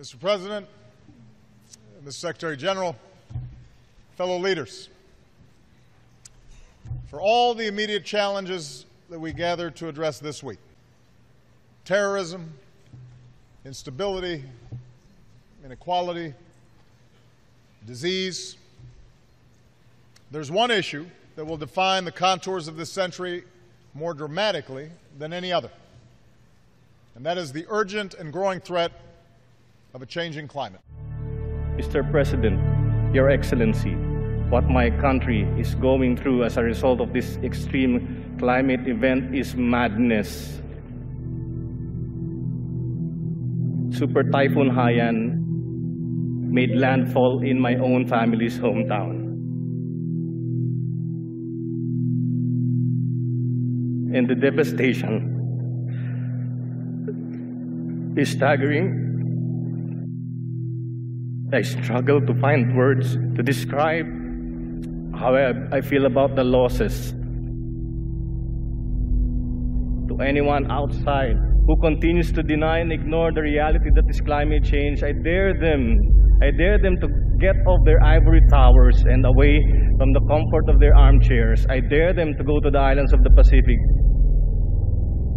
Mr. President, Mr. Secretary General, fellow leaders, for all the immediate challenges that we gather to address this week, terrorism, instability, inequality, disease, there's one issue that will define the contours of this century more dramatically than any other, and that is the urgent and growing threat of a changing climate. Mr. President, Your Excellency, what my country is going through as a result of this extreme climate event is madness. Super Typhoon Haiyan made landfall in my own family's hometown. And the devastation is staggering. I struggle to find words to describe how I feel about the losses. To anyone outside who continues to deny and ignore the reality that is climate change, I dare them to get off their ivory towers and away from the comfort of their armchairs. I dare them to go to the islands of the Pacific.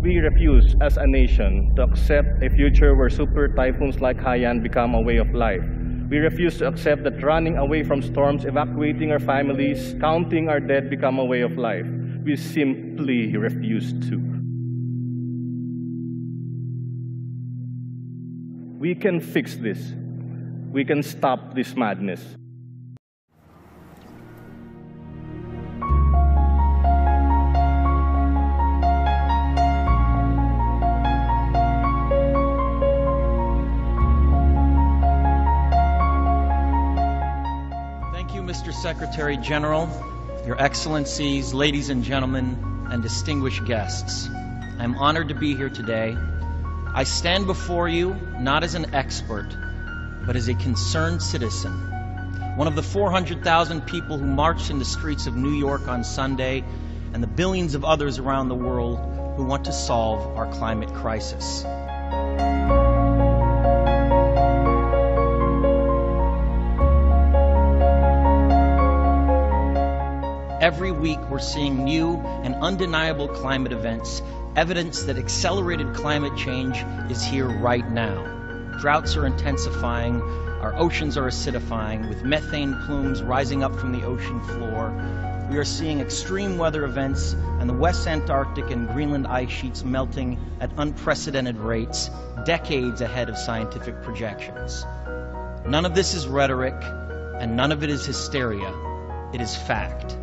We refuse as a nation to accept a future where super typhoons like Haiyan become a way of life. We refuse to accept that running away from storms, evacuating our families, counting our dead become a way of life. We simply refuse to. We can fix this. We can stop this madness. Mr. Secretary General, Your Excellencies, ladies and gentlemen, and distinguished guests, I'm honored to be here today. I stand before you not as an expert, but as a concerned citizen, one of the 400,000 people who marched in the streets of New York on Sunday, and the billions of others around the world who want to solve our climate crisis. Every week we're seeing new and undeniable climate events, evidence that accelerated climate change is here right now. Droughts are intensifying, our oceans are acidifying, with methane plumes rising up from the ocean floor. We are seeing extreme weather events and the West Antarctic and Greenland ice sheets melting at unprecedented rates, decades ahead of scientific projections. None of this is rhetoric, and none of it is hysteria. It is fact.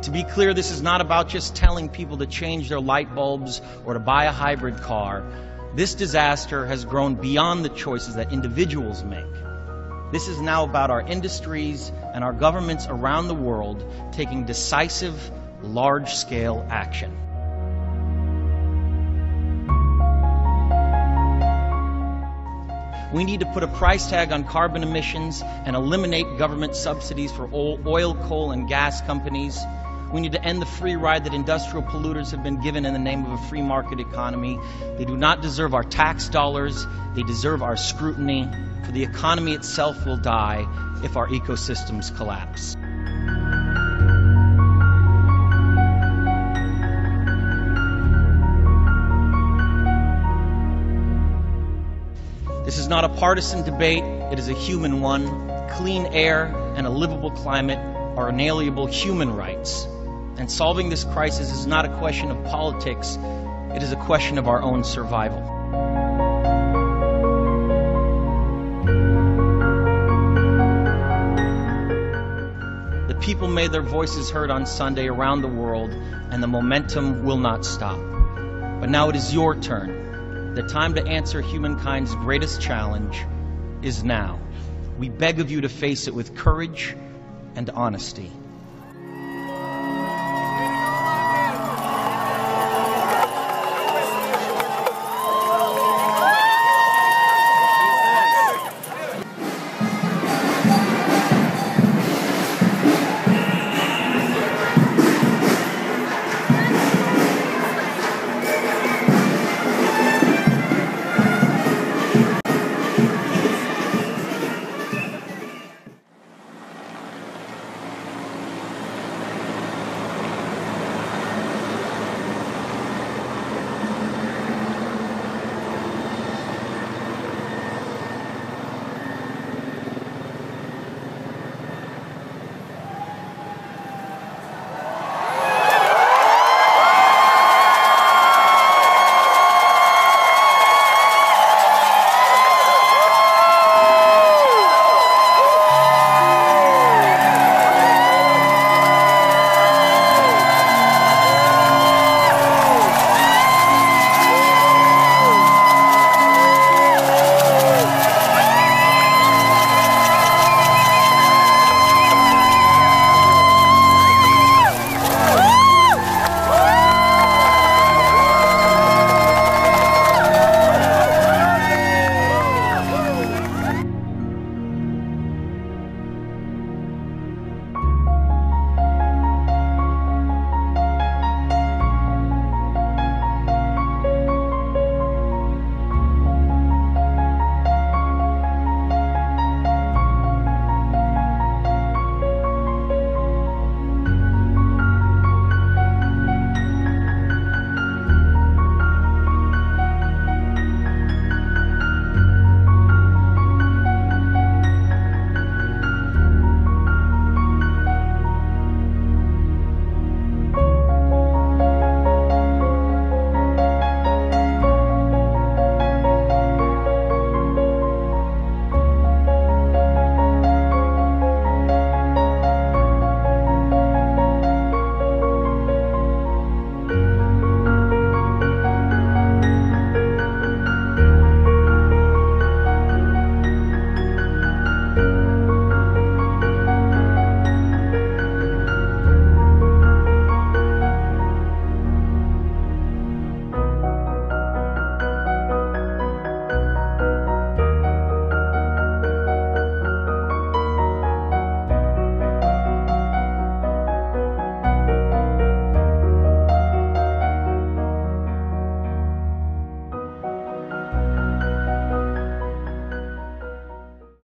To be clear, this is not about just telling people to change their light bulbs or to buy a hybrid car. This disaster has grown beyond the choices that individuals make. This is now about our industries and our governments around the world taking decisive, large-scale action. We need to put a price tag on carbon emissions and eliminate government subsidies for oil, coal, and gas companies. We need to end the free ride that industrial polluters have been given in the name of a free market economy. They do not deserve our tax dollars. They deserve our scrutiny, for the economy itself will die if our ecosystems collapse. This is not a partisan debate. It is a human one. Clean air and a livable climate are inalienable human rights. And solving this crisis is not a question of politics, it is a question of our own survival. The people made their voices heard on Sunday around the world, and the momentum will not stop. But now it is your turn. The time to answer humankind's greatest challenge is now. We beg of you to face it with courage and honesty.